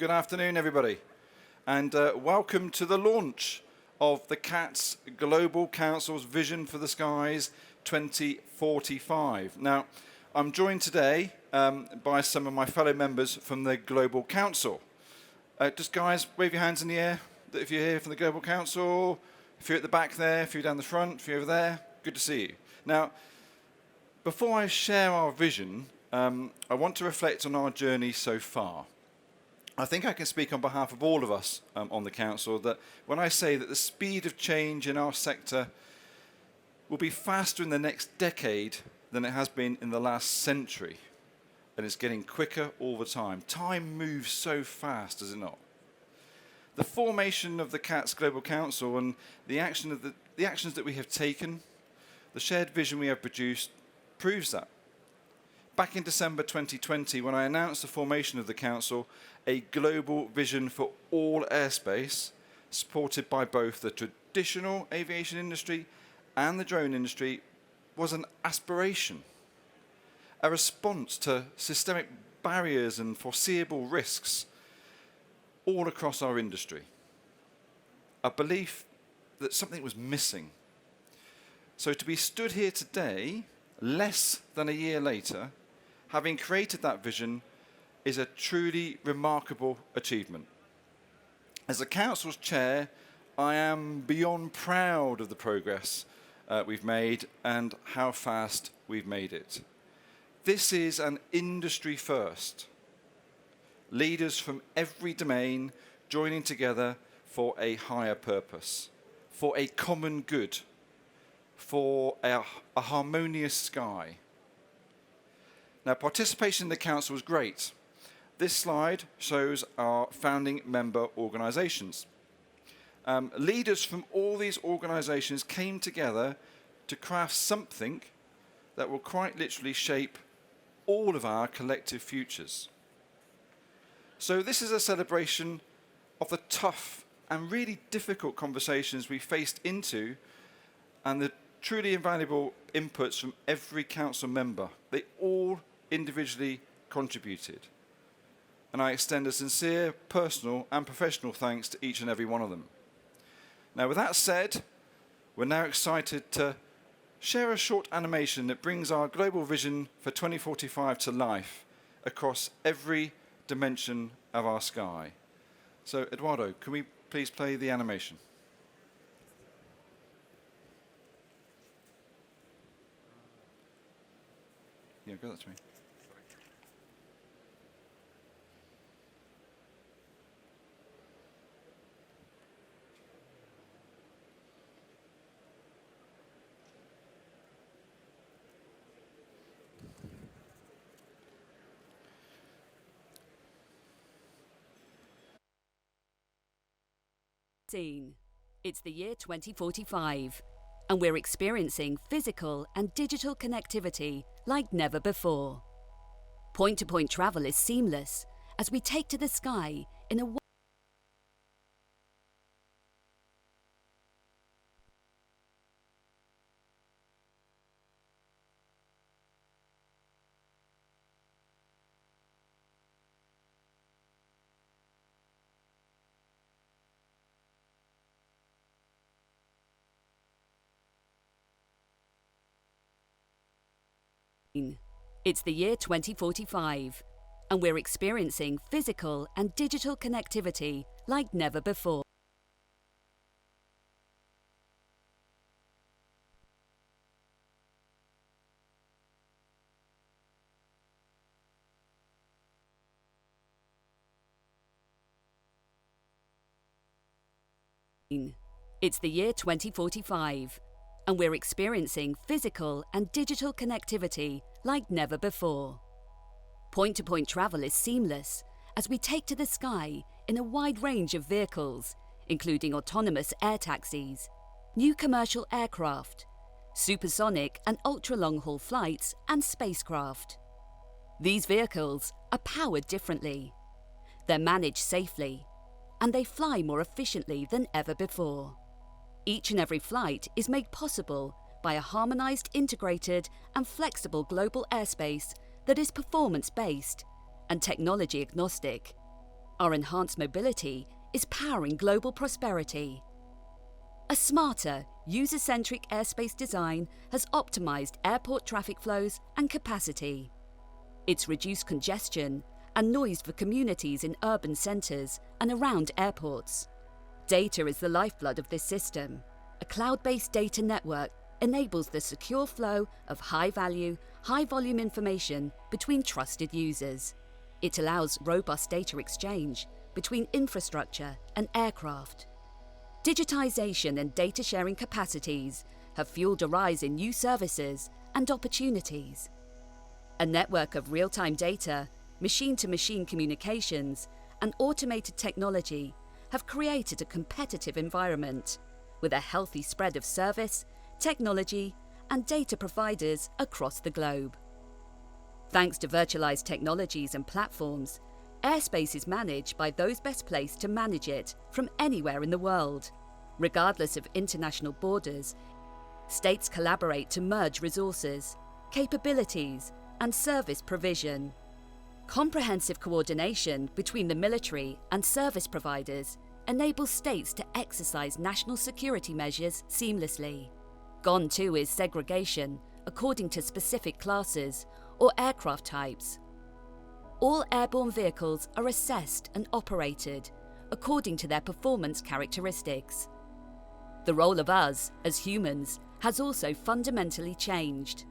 Good afternoon, everybody, and welcome to the launch of the CATS Global Council's Vision for the Skies 2045. Now, I'm joined today by some of my fellow members from the Global Council. Just guys, wave your hands in the air if you're here from the Global Council. If you're at the back there, if you're down the front, if you're over there, good to see you. Now, before I share our vision, I want to reflect on our journey so far. I think I can speak on behalf of all of us on the Council that when I say that the speed of change in our sector will be faster in the next decade than it has been in the last century, and it's getting quicker all the time. Time moves so fast, does it not? The formation of the CATS Global Council and the actions that we have taken, the shared vision we have produced, proves that. Back in December 2020, when I announced the formation of the Council, a global vision for all airspace, supported by both the traditional aviation industry and the drone industry, was an aspiration, a response to systemic barriers and foreseeable risks all across our industry. A belief that something was missing. So to be stood here today, less than a year later, having created that vision, is a truly remarkable achievement. As the Council's chair, I am beyond proud of the progress we've made and how fast we've made it. This is an industry first. Leaders from every domain joining together for a higher purpose, for a common good, for a harmonious sky. Now, participation in the Council was great. This slide shows our founding member organisations. Leaders from all these organisations came together to craft something that will quite literally shape all of our collective futures. So this is a celebration of the tough and really difficult conversations we faced into and the truly invaluable inputs from every Council member. They all individually contributed. And I extend a sincere personal and professional thanks to each and every one of them. Now, with that said, we're now excited to share a short animation that brings our global vision for 2045 to life across every dimension of our sky. So, Eduardo, can we please play the animation? Yeah, go that to me. It's the year 2045, and we're experiencing physical and digital connectivity like never before. Point-to-point travel is seamless as we take to the sky in a It's the year 2045, and we're experiencing physical and digital connectivity like never before. It's the year 2045, and we're experiencing physical and digital connectivity like never before. Point-to-point travel is seamless as we take to the sky in a wide range of vehicles, including autonomous air taxis, new commercial aircraft, supersonic and ultra-long-haul flights and spacecraft. These vehicles are powered differently. They're managed safely, and they fly more efficiently than ever before. Each and every flight is made possible by a harmonized, integrated and flexible global airspace that is performance-based and technology agnostic. Our enhanced mobility is powering global prosperity. A smarter, user-centric airspace design has optimized airport traffic flows and capacity. It's reduced congestion and noise for communities in urban centres and around airports. Data is the lifeblood of this system. A cloud-based data network enables the secure flow of high-value, high-volume information between trusted users. It allows robust data exchange between infrastructure and aircraft. Digitization and data sharing capacities have fueled a rise in new services and opportunities. A network of real-time data, machine-to-machine communications, and automated technology have created a competitive environment with a healthy spread of service, technology, and data providers across the globe. Thanks to virtualized technologies and platforms, airspace is managed by those best placed to manage it from anywhere in the world. Regardless of international borders, states collaborate to merge resources, capabilities, and service provision. Comprehensive coordination between the military and service providers enables states to exercise national security measures seamlessly. Gone too is segregation according to specific classes or aircraft types. All airborne vehicles are assessed and operated according to their performance characteristics. The role of us, as humans, has also fundamentally changed.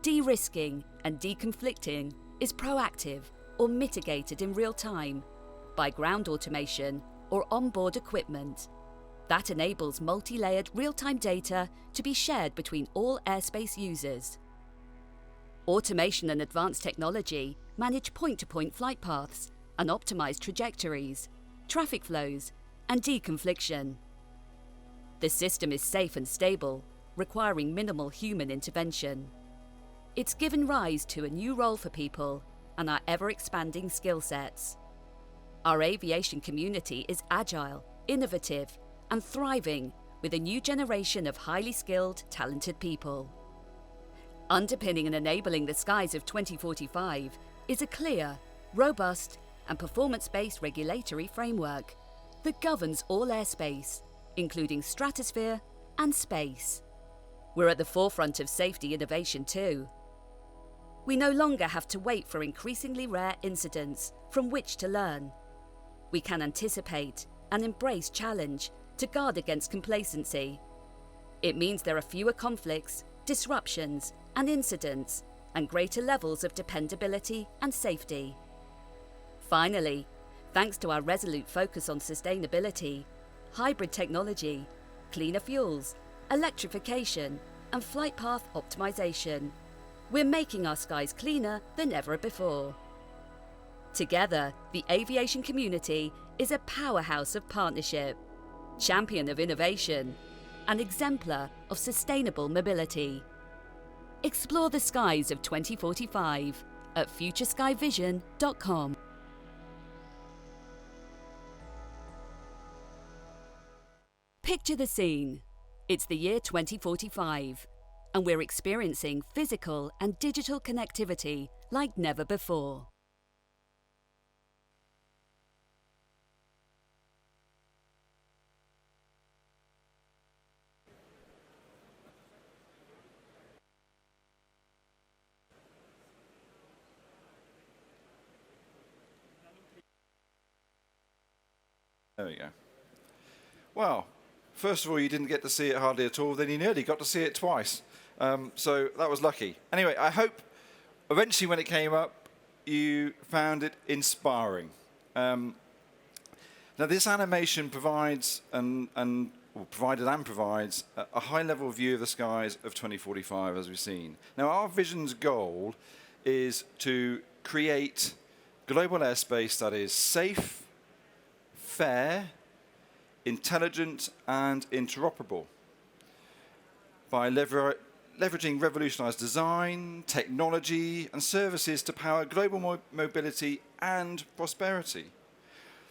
De-risking and deconflicting is proactive or mitigated in real time by ground automation or onboard equipment. That enables multi-layered real-time data to be shared between all airspace users. Automation and advanced technology manage point-to-point flight paths and optimize trajectories, traffic flows, and deconfliction. The system is safe and stable, requiring minimal human intervention. It's given rise to a new role for people and our ever-expanding skill sets. Our aviation community is agile, innovative, and thriving with a new generation of highly skilled, talented people. Underpinning and enabling the skies of 2045 is a clear, robust, and performance-based regulatory framework that governs all airspace, including stratosphere and space. We're at the forefront of safety innovation too. We no longer have to wait for increasingly rare incidents from which to learn. We can anticipate and embrace challenge to guard against complacency. It means there are fewer conflicts, disruptions, and incidents, and greater levels of dependability and safety. Finally, thanks to our resolute focus on sustainability, hybrid technology, cleaner fuels, electrification, and flight path optimization, we're making our skies cleaner than ever before. Together, the aviation community is a powerhouse of partnership, champion of innovation, and exemplar of sustainable mobility. Explore the skies of 2045 at futureskyvision.com. Picture the scene. It's the year 2045, and we're experiencing physical and digital connectivity like never before. There we go. Well, first of all, you didn't get to see it hardly at all. Then you nearly got to see it twice. So that was lucky. Anyway, I hope eventually when it came up, you found it inspiring. Now, this animation provides provided and provides a high-level view of the skies of 2045, as we've seen. Now, our vision's goal is to create global airspace that is safe, fair, intelligent, and interoperable by leveraging revolutionized design, technology, and services to power global mobility and prosperity.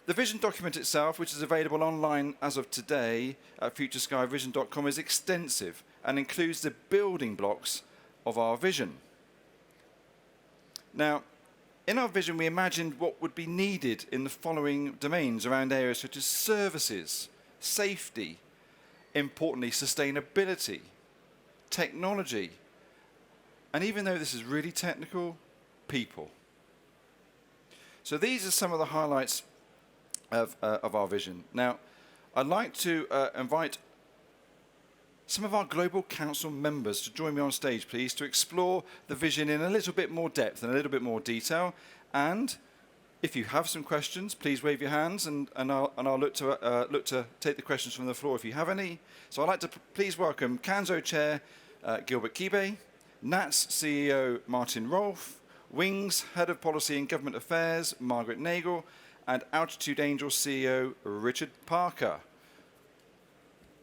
The vision document itself, which is available online as of today at futureskyvision.com, is extensive and includes the building blocks of our vision. Now, in our vision, we imagined what would be needed in the following domains around areas such as services, safety, importantly, sustainability, technology, and even though this is really technical, people. So these are some of the highlights of our vision. Now, I'd like to invite some of our Global Council members to join me on stage, please, to explore the vision in a little bit more depth and a little bit more detail. And if you have some questions, please wave your hands, and I'll look to take the questions from the floor if you have any. So I'd like to please welcome CANSO Chair Gilbert Kibe, NATS CEO Martin Rolfe, Wings Head of Policy and Government Affairs Margaret Nagle, and Altitude Angel CEO Richard Parker.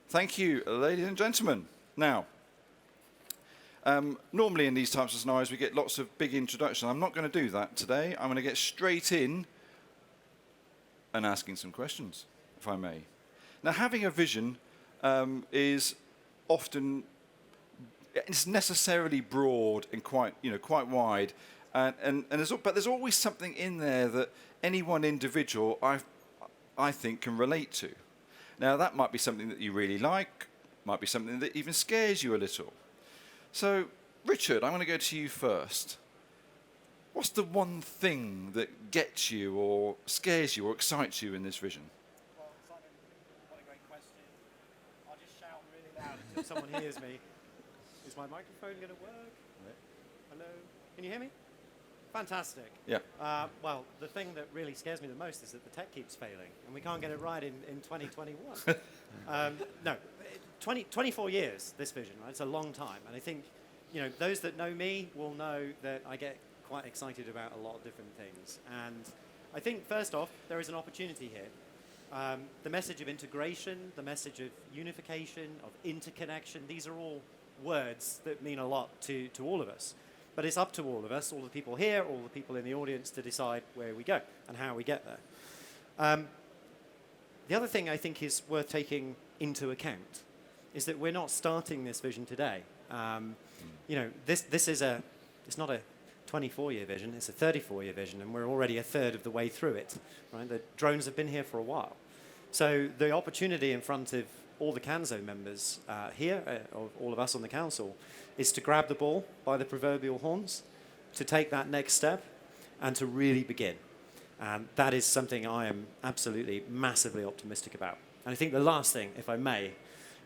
Thank you, ladies and gentlemen. Now, normally in these types of scenarios we get lots of big introductions. I'm not going to do that today. I'm going to get straight in and asking some questions, if I may. Now, having a vision is often, it's necessarily broad and quite wide, but there's always something in there that any one individual I think can relate to. Now, that might be something that you really like, might be something that even scares you a little. So, Richard, I'm going to go to you first. What's the one thing that gets you or scares you or excites you in this vision? Well, Simon, what a great question. I'll just shout really loud until someone hears me. Is my microphone going to work? Hello? Can you hear me? Fantastic. Yeah. Well, the thing that really scares me the most is that the tech keeps failing, and we can't get it right in 2021. No, 24 years, this vision, right? It's a long time. And I think, those that know me will know that I get quite excited about a lot of different things. And I think, first off, there is an opportunity here. The message of integration, the message of unification, of interconnection, these are all words that mean a lot to all of us. But it's up to all of us, all the people here, all the people in the audience, to decide where we go and how we get there. The other thing I think is worth taking into account is that we're not starting this vision today. This is it's not a 24-year vision, it's a 34-year vision, and we're already a third of the way through it. Right? The drones have been here for a while. So the opportunity in front of all the CANSO members here, of all of us on the council, is to grab the ball by the proverbial horns, to take that next step, and to really begin. And that is something I am absolutely massively optimistic about. And I think the last thing, if I may,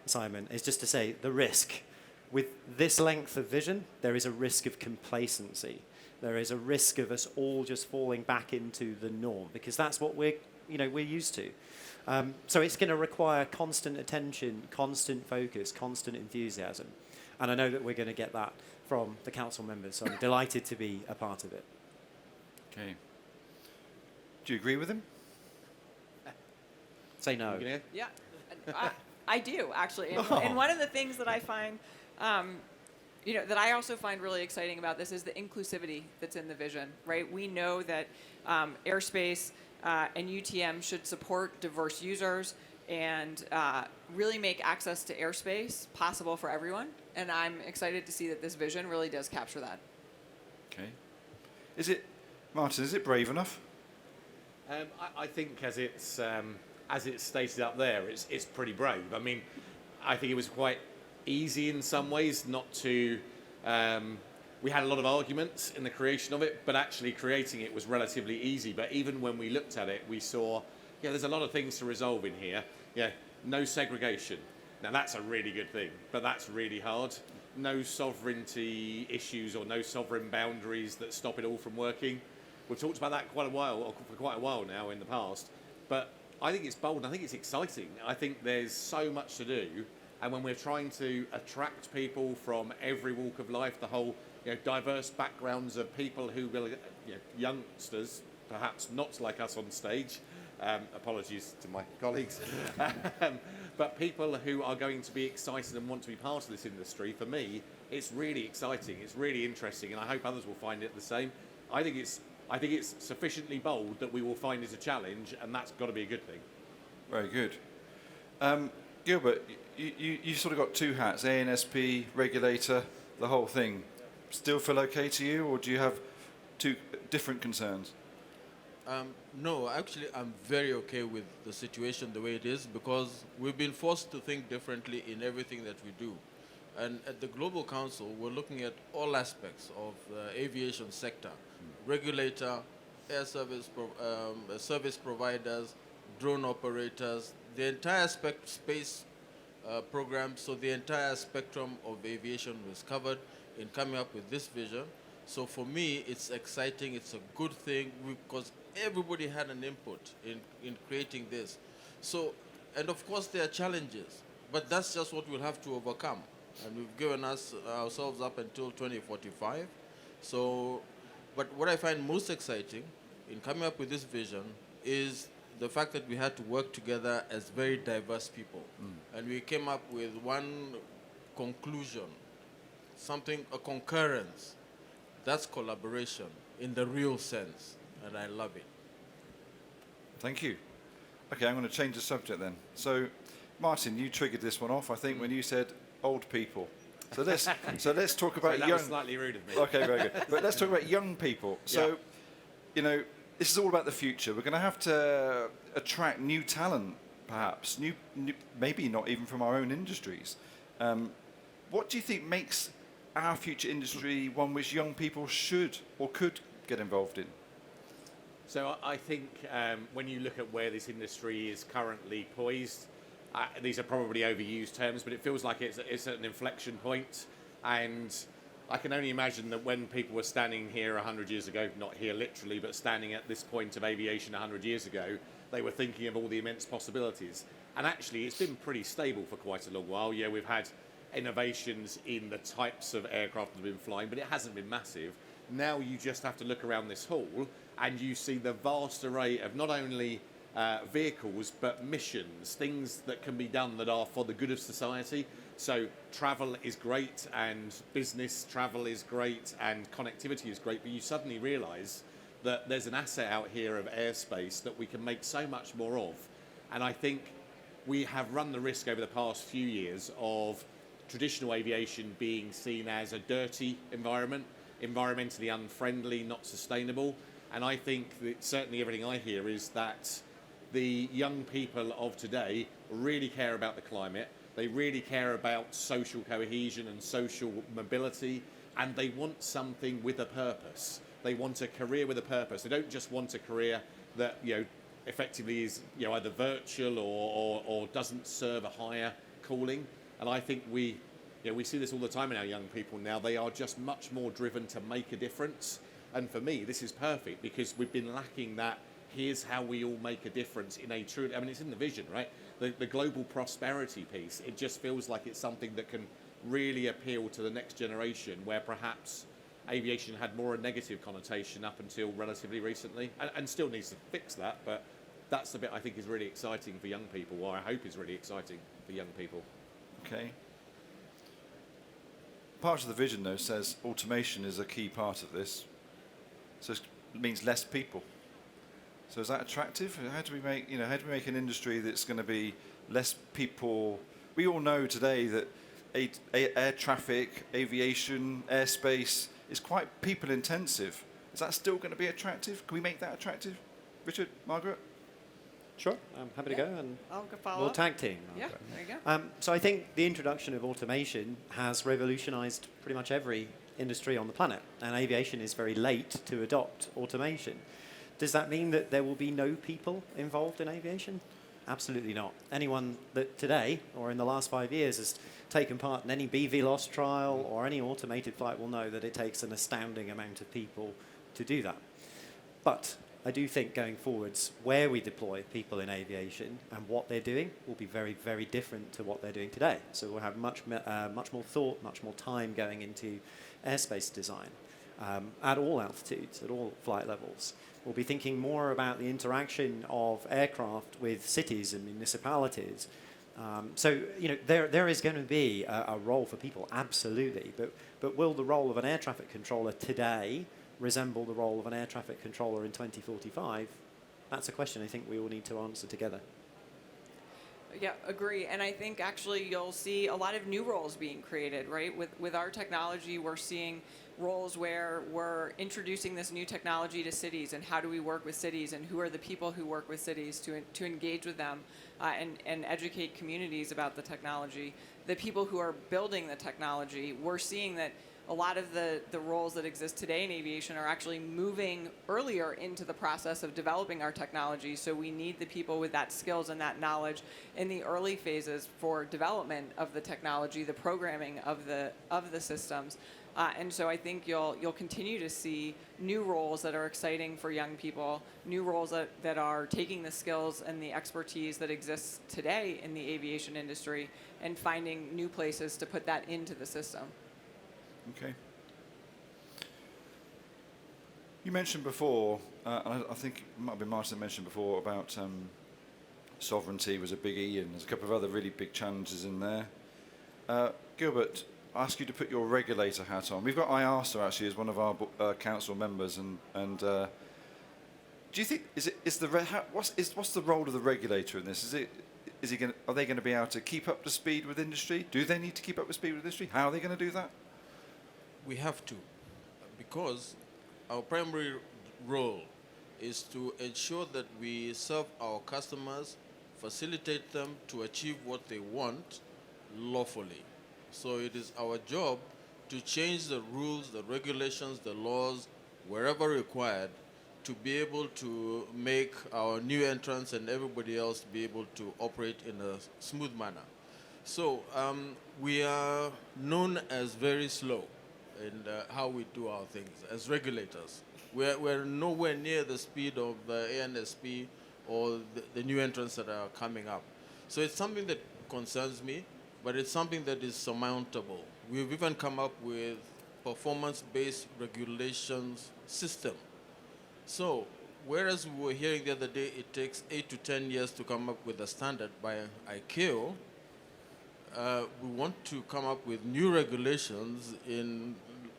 Simon, is just to say the risk. With this length of vision, there is a risk of complacency. There is a risk of us all just falling back into the norm, because that's what we're used to. So it's going to require constant attention, constant focus, constant enthusiasm. And I know that we're going to get that from the council members, so I'm delighted to be a part of it. Okay. Do you agree with him? Say no. Yeah, I do, actually. And one of the things that I find, that I also find really exciting about this is the inclusivity that's in the vision, right? We know that airspace and UTM should support diverse users and really make access to airspace possible for everyone. And I'm excited to see that this vision really does capture that. Okay. Martin, is it brave enough? I think as it's stated up there, it's pretty brave. I mean, I think it was quite easy in some ways not to... we had a lot of arguments in the creation of it, but actually creating it was relatively easy. But even when we looked at it, we saw, there's a lot of things to resolve in here. No segregation. Now, that's a really good thing, but that's really hard. No sovereignty issues or no sovereign boundaries that stop it all from working. We've talked about that for quite a while now in the past. But I think it's bold and I think it's exciting. I think there's so much to do. And when we're trying to attract people from every walk of life, the whole diverse backgrounds of people who will, youngsters, perhaps not like us on stage, apologies to my colleagues, but people who are going to be excited and want to be part of this industry, for me, it's really exciting, it's really interesting, and I hope others will find it the same. I think it's sufficiently bold that we will find it a challenge, and that's got to be a good thing. Very good. Gilbert, you sort of got two hats, ANSP, regulator, the whole thing. Still feel okay to you, or do you have two different concerns? No, actually, I'm very okay with the situation the way it is because we've been forced to think differently in everything that we do. And at the Global Council, we're looking at all aspects of the aviation sector. Regulator, air service providers, drone operators, the entire space program, so the entire spectrum of aviation was covered in coming up with this vision. So for me, it's exciting, it's a good thing because everybody had an input in creating this. So, and of course there are challenges, but that's just what we'll have to overcome. And we've given ourselves up until 2045. So, but what I find most exciting in coming up with this vision is the fact that we had to work together as very diverse people. And we came up with one conclusion, a concurrence. That's collaboration in the real sense, and I love it. Thank you. Okay, I'm going to change the subject then. So, Martin, you triggered this one off, I think, when you said old people. So let's talk about that young. was slightly rude of me. Okay, very good. But let's talk about young people. So, you know, this is all about the future. We're going to have to attract new talent, perhaps, new maybe not even from our own industries. What do you think makes our future industry one which young people should or could get involved in? So I think when you look at where this industry is currently poised, these are probably overused terms, but it feels like it's at an inflection point. And I can only imagine that when people were standing here 100 years ago, not here literally, but standing at this point of aviation 100 years ago, they were thinking of all the immense possibilities. And actually, it's been pretty stable for quite a long while. Yeah, we've had innovations in the types of aircraft that have been flying, but it hasn't been massive. Now you just have to look around this hall and you see the vast array of not only vehicles but missions, things that can be done that are for the good of society. So travel is great and business travel is great and connectivity is great, but you suddenly realise that there's an asset out here of airspace that we can make so much more of. And I think we have run the risk over the past few years of traditional aviation being seen as a dirty environment, environmentally unfriendly, not sustainable. And I think that certainly everything I hear is that the young people of today really care about the climate. They really care about social cohesion and social mobility, and they want something with a purpose. They want a career with a purpose. They don't just want a career that, effectively is, either virtual or doesn't serve a higher calling. And I think we see this all the time in our young people now. They are just much more driven to make a difference. And for me, this is perfect because we've been lacking that. Here's how we all make a difference in a true. I mean, it's in the vision, right? The global prosperity piece. It just feels like it's something that can really appeal to the next generation, where perhaps aviation had more a negative connotation up until relatively recently, and still needs to fix that. But that's the bit I think is really exciting for young people, or I hope is really exciting for young people. Okay. Part of the vision, though, says automation is a key part of this. So it means less people. So is that attractive? How do we make an industry that's going to be less people? We all know today that air traffic, aviation, airspace is quite people intensive. Is that still going to be attractive? Can we make that attractive? Richard, Margaret? Sure, I'm happy to go, and I'll follow we'll up. tag team. Yeah, there you go. So I think the introduction of automation has revolutionised pretty much every industry on the planet, and aviation is very late to adopt automation. Does that mean that there will be no people involved in aviation? Absolutely not. Anyone that today or in the last 5 years has taken part in any BVLOS trial or any automated flight will know that it takes an astounding amount of people to do that. But I do think going forwards, where we deploy people in aviation and what they're doing will be very, very different to what they're doing today. So we'll have much more thought, much more time going into airspace design at all altitudes, at all flight levels. We'll be thinking more about the interaction of aircraft with cities and municipalities. There is going to be a role for people, absolutely. But will the role of an air traffic controller today resemble the role of an air traffic controller in 2045? That's a question I think we all need to answer together. Yeah, agree. And I think actually you'll see a lot of new roles being created, right? With our technology, we're seeing roles where we're introducing this new technology to cities, and how do we work with cities, and who are the people who work with cities to engage with them and educate communities about the technology. The people who are building the technology, we're seeing that a lot of the roles that exist today in aviation are actually moving earlier into the process of developing our technology. So we need the people with that skills and that knowledge in the early phases for development of the technology, the programming of the systems. And so I think you'll continue to see new roles that are exciting for young people, new roles that are taking the skills and the expertise that exists today in the aviation industry and finding new places to put that into the system. Okay. You mentioned before, I think it might have been Martin that mentioned before about sovereignty was a biggie, and there's a couple of other really big challenges in there. Gilbert, I ask you to put your regulator hat on. We've got IASA actually as one of our council members, and do you think what's the role of the regulator in this? Are they going to be able to keep up to speed with industry? Do they need to keep up to speed with industry? How are they going to do that? We have to, because our primary role is to ensure that we serve our customers, facilitate them to achieve what they want lawfully. So it is our job to change the rules, the regulations, the laws, wherever required, to be able to make our new entrants and everybody else be able to operate in a smooth manner. So we are known as very slow in how we do our things as regulators. We're nowhere near the speed of the ANSP or the new entrants that are coming up. So it's something that concerns me, but it's something that is surmountable. We've even come up with performance-based regulations system. So whereas we were hearing the other day it takes 8 to 10 years to come up with a standard by ICAO, we want to come up with new regulations in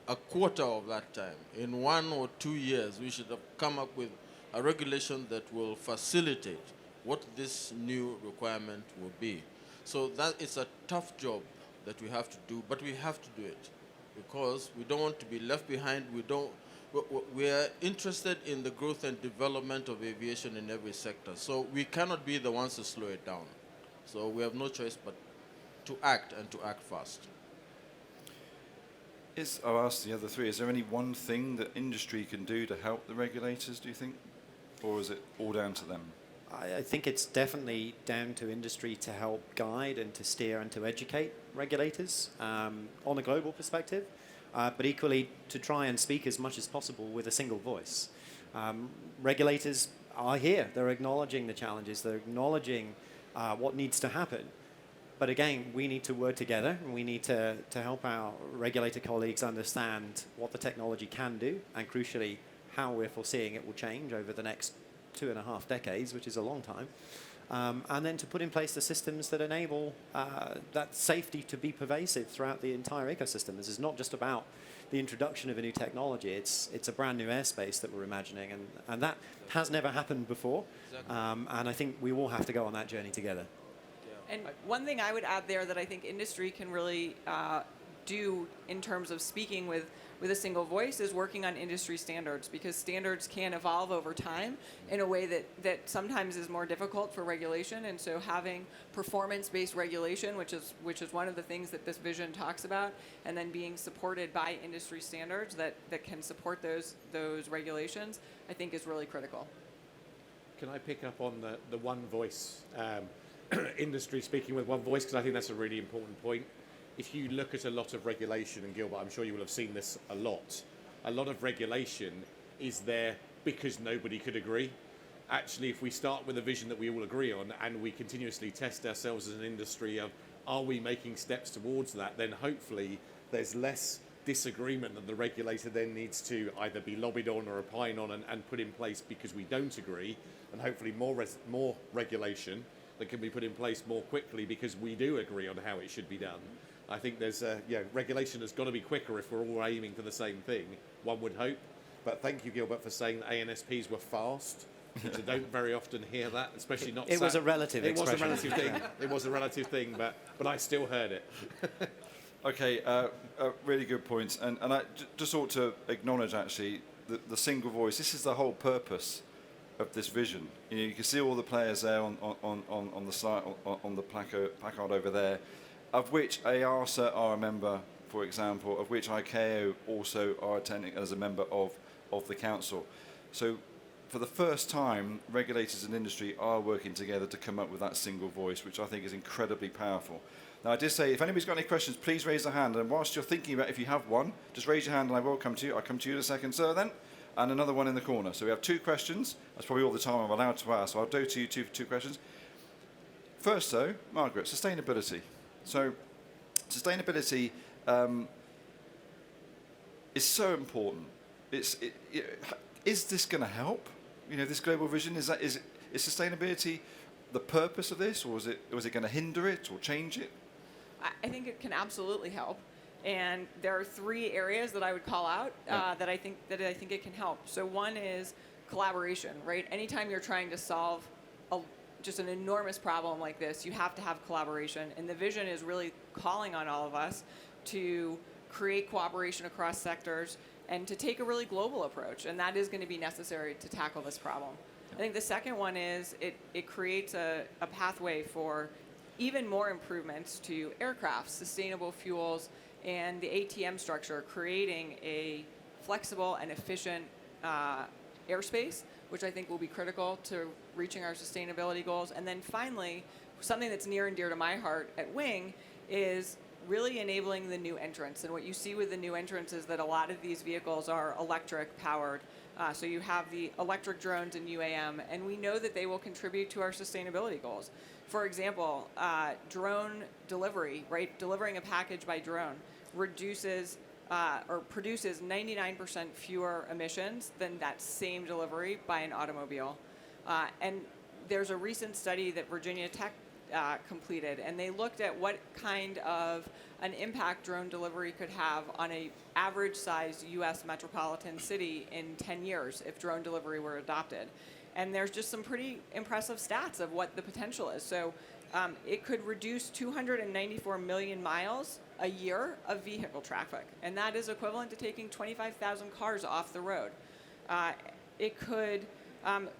a quarter of that time. In 1 or 2 years, we should have come up with a regulation that will facilitate what this new requirement will be. So that is a tough job that we have to do, but we have to do it because we don't want to be left behind. We are interested in the growth and development of aviation in every sector. So we cannot be the ones to slow it down. So we have no choice but to act and to act fast. I'll ask the other three, is there any one thing that industry can do to help the regulators, do you think? Or is it all down to them? I think it's definitely down to industry to help guide and to steer and to educate regulators on a global perspective, but equally to try and speak as much as possible with a single voice. Regulators are here. They're acknowledging the challenges. They're acknowledging what needs to happen. But again, we need to work together, and we need to help our regulator colleagues understand what the technology can do, and crucially, how we're foreseeing it will change over the next 2.5 decades, which is a long time, and then to put in place the systems that enable that safety to be pervasive throughout the entire ecosystem. This is not just about the introduction of a new technology. It's a brand new airspace that we're imagining, and that has never happened before. Exactly. And I think we all have to go on that journey together. And one thing I would add there that I think industry can really do in terms of speaking with a single voice is working on industry standards, because standards can evolve over time in a way that sometimes is more difficult for regulation. And so having performance-based regulation, which is one of the things that this vision talks about, and then being supported by industry standards that can support those regulations, I think is really critical. Can I pick up on the one voice, industry speaking with one voice, because I think that's a really important point. If you look at a lot of regulation, and Gilbert, I'm sure you will have seen this a lot of regulation is there because nobody could agree. Actually, if we start with a vision that we all agree on and we continuously test ourselves as an industry of are we making steps towards that, then hopefully there's less disagreement that the regulator then needs to either be lobbied on or opine on and put in place because we don't agree, and hopefully more regulation that can be put in place more quickly because we do agree on how it should be done. I think there's regulation has got to be quicker if we're all aiming for the same thing, one would hope. But thank you, Gilbert, for saying that ANSPs were fast. which I don't very often hear that, especially not. It was a relative It was a expression. relative thing. It was a relative thing, but I still heard it. Okay, really good points. And I just ought to acknowledge, actually, the single voice. This is the whole purpose of this vision. You can see all the players there on the slide, on the placard over there, of which ARSA are a member, for example, of which ICAO also are attending as a member of the council. So for the first time, regulators and industry are working together to come up with that single voice, which I think is incredibly powerful. Now, I did say, if anybody's got any questions, please raise a hand. And whilst you're thinking about if you have one, just raise your hand and I will come to you. I'll come to you in a second, sir, then. And another one in the corner. So we have 2 questions. That's probably all the time I'm allowed to ask. So I'll go to you two questions. First, though, Margaret, sustainability. So sustainability is so important. Is this going to help? This global vision, is sustainability the purpose of this, or is it going to hinder it or change it? I think it can absolutely help. And there are 3 areas that I would call out that I think it can help. So one is collaboration, right? Anytime you're trying to solve just an enormous problem like this, you have to have collaboration. And the vision is really calling on all of us to create cooperation across sectors and to take a really global approach. And that is going to be necessary to tackle this problem. I think the second one is it creates a pathway for even more improvements to aircraft, sustainable fuels, and the ATM structure, creating a flexible and efficient airspace, which I think will be critical to reaching our sustainability goals. And then finally, something that's near and dear to my heart at Wing is really enabling the new entrants. And what you see with the new entrants is that a lot of these vehicles are electric powered. So you have the electric drones and UAM, and we know that they will contribute to our sustainability goals. For example, drone delivery, right? Delivering a package by drone reduces or produces 99% fewer emissions than that same delivery by an automobile. And there's a recent study that Virginia Tech completed, and they looked at what kind of an impact drone delivery could have on a average sized U.S. metropolitan city in 10 years if drone delivery were adopted. And there's just some pretty impressive stats of what the potential is. So it could reduce 294 million miles a year of vehicle traffic, and that is equivalent to taking 25,000 cars off the road. It could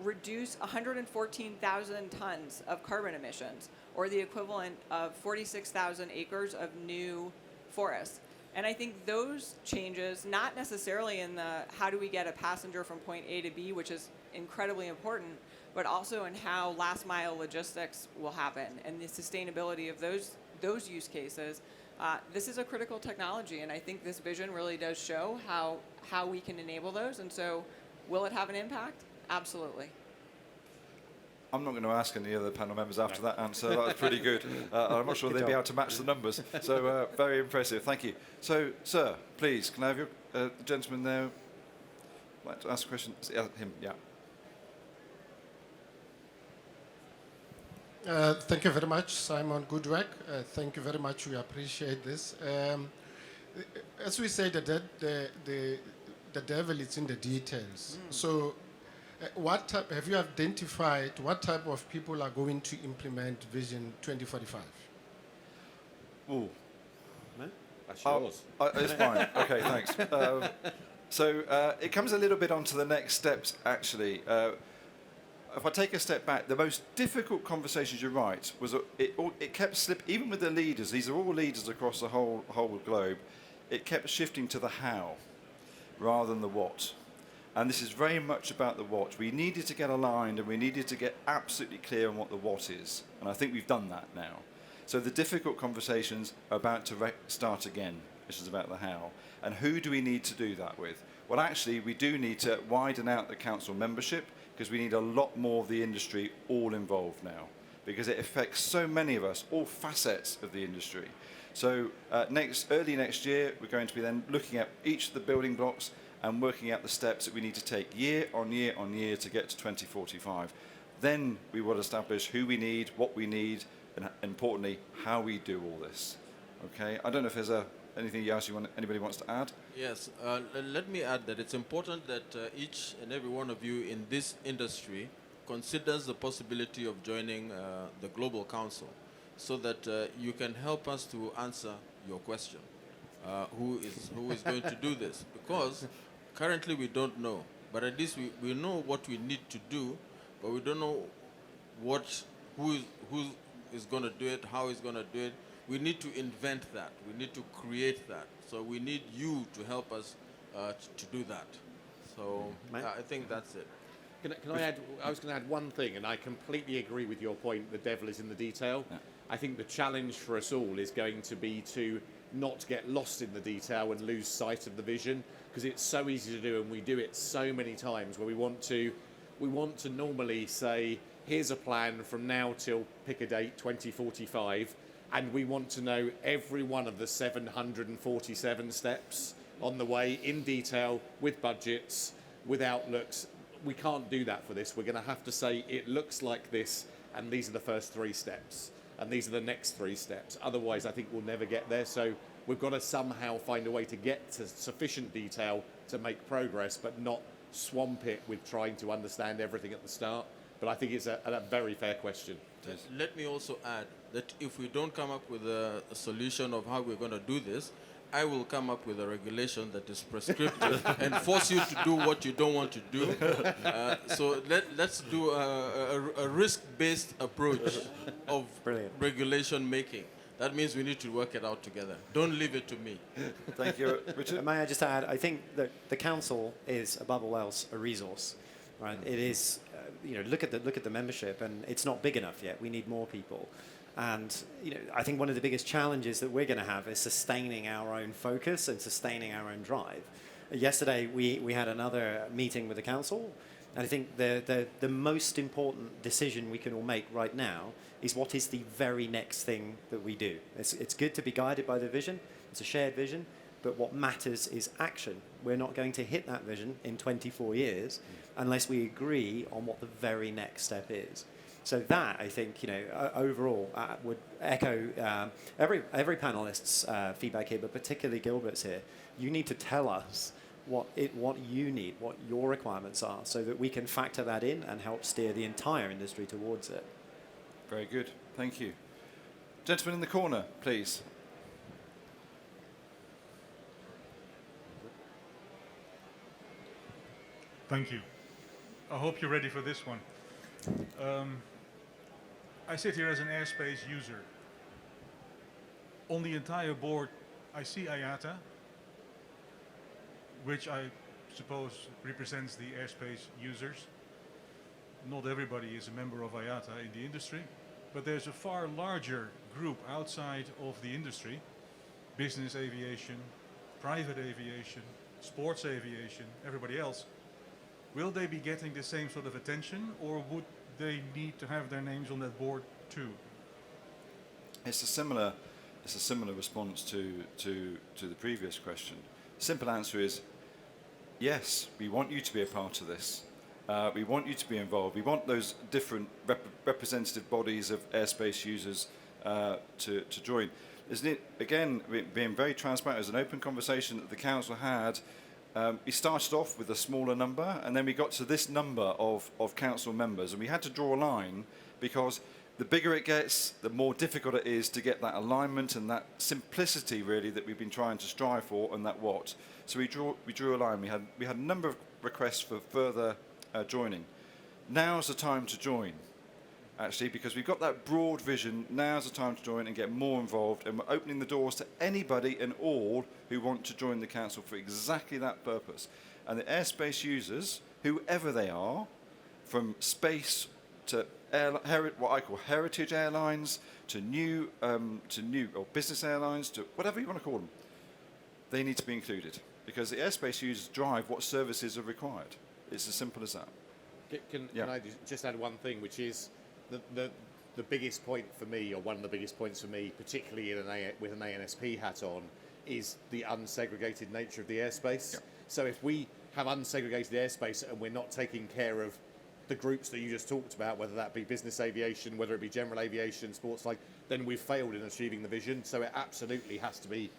reduce 114,000 tons of carbon emissions, or the equivalent of 46,000 acres of new forests. And I think those changes, not necessarily in the how do we get a passenger from point A to B, which is incredibly important, but also in how last mile logistics will happen and the sustainability of those use cases. This is a critical technology, and I think this vision really does show how we can enable those. And so will it have an impact? Absolutely. I'm not going to ask any other panel members after that answer. That was pretty good. I'm not sure they'd be able to match the numbers. So very impressive. Thank you. So, sir, please, can I have your gentleman there? Like to ask a question? Him, yeah. Thank you very much, Simon Goodwreck. Thank you very much. We appreciate this. As we say, the devil is in the details. So what type, have you identified what type of people are going to implement Vision 2045? Ooh. That's yours. It's fine. Okay, thanks. So it comes a little bit onto the next steps, actually. If I take a step back, the most difficult conversations, you're right, was it kept slipping, even with the leaders, these are all leaders across the whole globe, it kept shifting to the how rather than the what. And this is very much about the what. We needed to get aligned and we needed to get absolutely clear on what the what is. And I think we've done that now. So the difficult conversations are about to start again, which is about the how. And who do we need to do that with? Well, actually, we do need to widen out the council membership, because we need a lot more of the industry all involved now, because it affects so many of us, all facets of the industry. So early next year, we're going to be then looking at each of the building blocks and working out the steps that we need to take year on year on year to get to 2045. Then we will establish who we need, what we need, and importantly, how we do all this. Okay? I don't know if there's anything else anybody wants to add? Yes, let me add that it's important that each and every one of you in this industry considers the possibility of joining the Global Council so that you can help us to answer your question. Who is going to do this? Because currently we don't know, but at least we know what we need to do, but we don't know who is going to do it, how he's going to do it. We need to invent that. We need to create that. So we need you to help us to do that. So I think that's it. Can I add? I was going to add one thing, and I completely agree with your point. The devil is in the detail. Yeah. I think the challenge for us all is going to be to not get lost in the detail and lose sight of the vision, because it's so easy to do, and we do it so many times where we want to normally say, here's a plan from now till pick a date, 2045, and we want to know every one of the 747 steps on the way in detail, with budgets, with outlooks. We can't do that for this. We're going to have to say it looks like this, and these are the first 3 steps, and these are the next 3 steps. Otherwise, I think we'll never get there. So we've got to somehow find a way to get to sufficient detail to make progress, but not swamp it with trying to understand everything at the start. But I think it's a very fair question. Let me also add that if we don't come up with a solution of how we're going to do this, I will come up with a regulation that is prescriptive and force you to do what you don't want to do. So let's do a risk-based approach of regulation making. That means we need to work it out together. Don't leave it to me. Thank you, Richard. May I just add, I think that the council is, above all else, a resource. Right? It is, look at the membership, and it's not big enough yet. We need more people. And I think one of the biggest challenges that we're going to have is sustaining our own focus and sustaining our own drive. Yesterday, we had another meeting with the council, and I think the most important decision we can all make right now is what is the very next thing that we do. It's good to be guided by the vision. It's a shared vision, but what matters is action. We're not going to hit that vision in 24 years unless we agree on what the very next step is. So that, I think, overall would echo every panelist's feedback here, but particularly Gilbert's here. You need to tell us what you need, what your requirements are, so that we can factor that in and help steer the entire industry towards it. Very good. Thank you. Gentleman in the corner, please. Thank you. I hope you're ready for this one. I sit here as an airspace user. On the entire board, I see IATA, which I suppose represents the airspace users. Not everybody is a member of IATA in the industry, but there's a far larger group outside of the industry: business aviation, private aviation, sports aviation, everybody else. Will they be getting the same sort of attention, or would they need to have their names on that board too? It's a similar response to the previous question. Simple answer is yes. We want you to be a part of this. We want you to be involved. We want those different representative bodies of airspace users to join. Isn't it, again, being very transparent, it was an open conversation that the council had. We started off with a smaller number, and then we got to this number of council members, and we had to draw a line, because the bigger it gets, the more difficult it is to get that alignment and that simplicity, really, that we've been trying to strive for, and that what. So we drew a line. We had a number of requests for further joining. Now's the time to join, actually, because we've got that broad vision. Now's the time to join and get more involved, and we're opening the doors to anybody and all who want to join the council for exactly that purpose. And the airspace users, whoever they are, from space to what I call heritage airlines, to new or business airlines, to whatever you want to call them, they need to be included, because the airspace users drive what services are required. It's as simple as that. Can I just add one thing, which is the biggest point for me, or one of the biggest points for me, particularly with an ANSP hat on, is the unsegregated nature of the airspace. Yep. So if we have unsegregated airspace and we're not taking care of the groups that you just talked about, whether that be business aviation, whether it be general aviation, sports flight, then we've failed in achieving the vision. So it absolutely has to be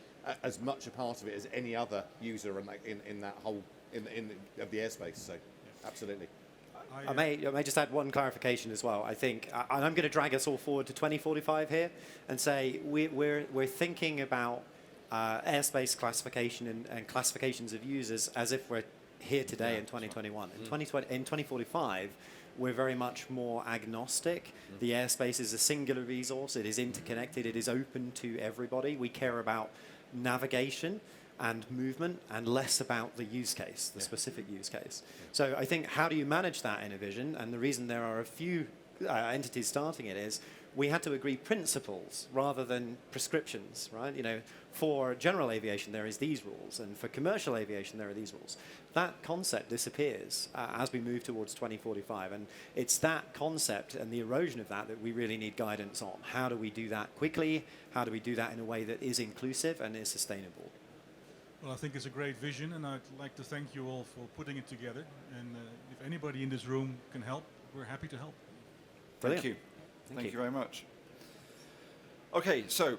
as much a part of it as any other user in that whole of the airspace. So absolutely. I may just add one clarification as well. I think, and I'm going to drag us all forward to 2045 here and say we're thinking about airspace classification and classifications of users as if we're here today in 2021. In 2045, we're very much more agnostic. The airspace is a singular resource. It is interconnected. It is open to everybody. We care about navigation and movement and less about the use case, the specific use case. So I think, how do you manage that in a vision? And the reason there are a few entities starting it is we had to agree principles rather than prescriptions, right? You know, for general aviation, there is these rules, and for commercial aviation, there are these rules. That concept disappears as we move towards 2045, and it's that concept and the erosion of that that we really need guidance on. How do we do that quickly? How do we do that in a way that is inclusive and is sustainable? Well, I think it's a great vision, and I'd like to thank you all for putting it together. And if anybody in this room can help, we're happy to help. Thank you. Thank you very much. Okay, so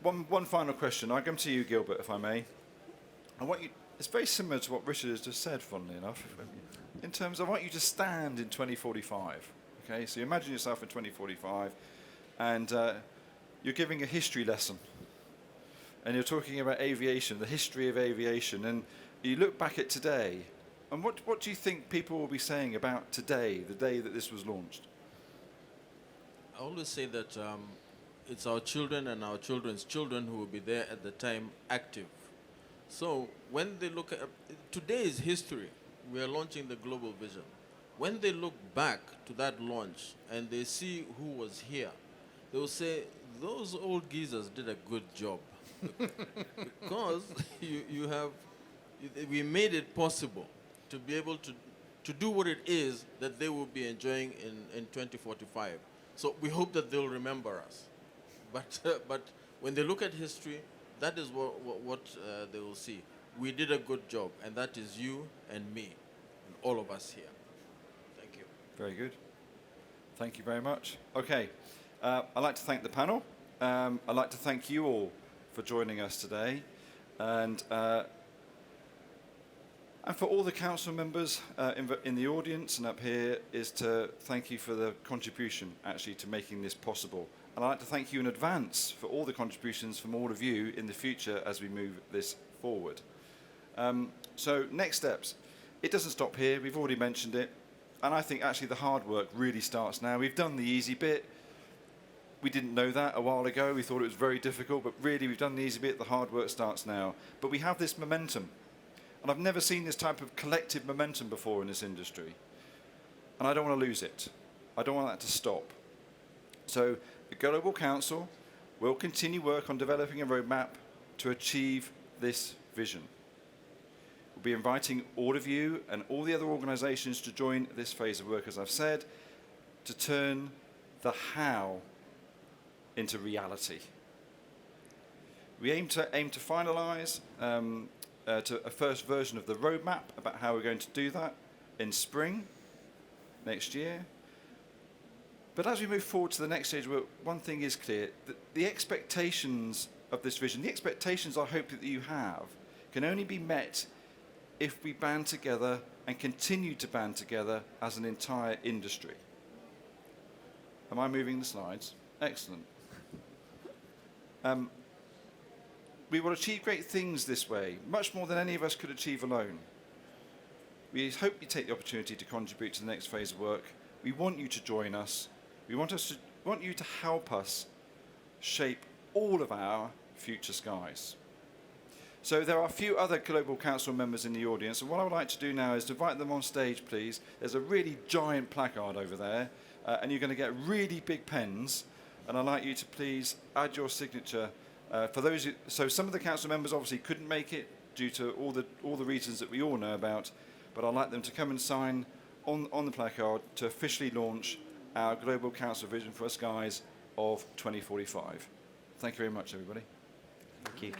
one final question. I come to you, Gilbert, if I may. I want you. It's very similar to what Richard has just said, funnily enough. In terms of, I want you to stand in 2045. Okay, so you imagine yourself in 2045, and you're giving a history lesson. And you're talking about aviation, the history of aviation, and you look back at today, and what do you think people will be saying about today, the day that this was launched? I always say that it's our children and our children's children who will be there at the time active. So when they look at today's history, we are launching the global vision. When they look back to that launch and they see who was here, they will say, those old geezers did a good job. Because we made it possible to be able to do what it is that they will be enjoying in 2045. So we hope that they'll remember us. But when they look at history, that is what they will see. We did a good job, and that is you and me, and all of us here. Thank you. Very good. Thank you very much. Okay, I'd like to thank the panel. I'd like to thank you all for joining us today, and for all the council members in the audience and up here, is to thank you for the contribution actually to making this possible. And I'd like to thank you in advance for all the contributions from all of you in the future as we move this forward. So next steps. It doesn't stop here. We've already mentioned it. And I think actually the hard work really starts now. We've done the easy bit. We didn't know that a while ago. We thought it was very difficult, but really we've done the easy bit. The hard work starts now. But we have this momentum. And I've never seen this type of collective momentum before in this industry. And I don't want to lose it. I don't want that to stop. So the Global Council will continue work on developing a roadmap to achieve this vision. We'll be inviting all of you and all the other organisations to join this phase of work, as I've said, to turn the how into reality. We aim to finalise to a first version of the roadmap about how we're going to do that in spring next year. But as we move forward to the next stage, one thing is clear, that the expectations of this vision, the expectations I hope that you have, can only be met if we band together and continue to band together as an entire industry. Am I moving the slides? Excellent. We will achieve great things this way, much more than any of us could achieve alone. We hope you take the opportunity to contribute to the next phase of work. We want you to join us. We want you to help us shape all of our future skies. So there are a few other Global Council members in the audience, and what I would like to do now is to invite them on stage, please. There's a really giant placard over there, and you're going to get really big pens, and I'd like you to please add your signature. For those so some of the council members obviously couldn't make it due to all the reasons that we all know about, but I'd like them to come and sign on the placard to officially launch our Global Council Vision for Skies of 2045. Thank you very much, everybody. Thank you.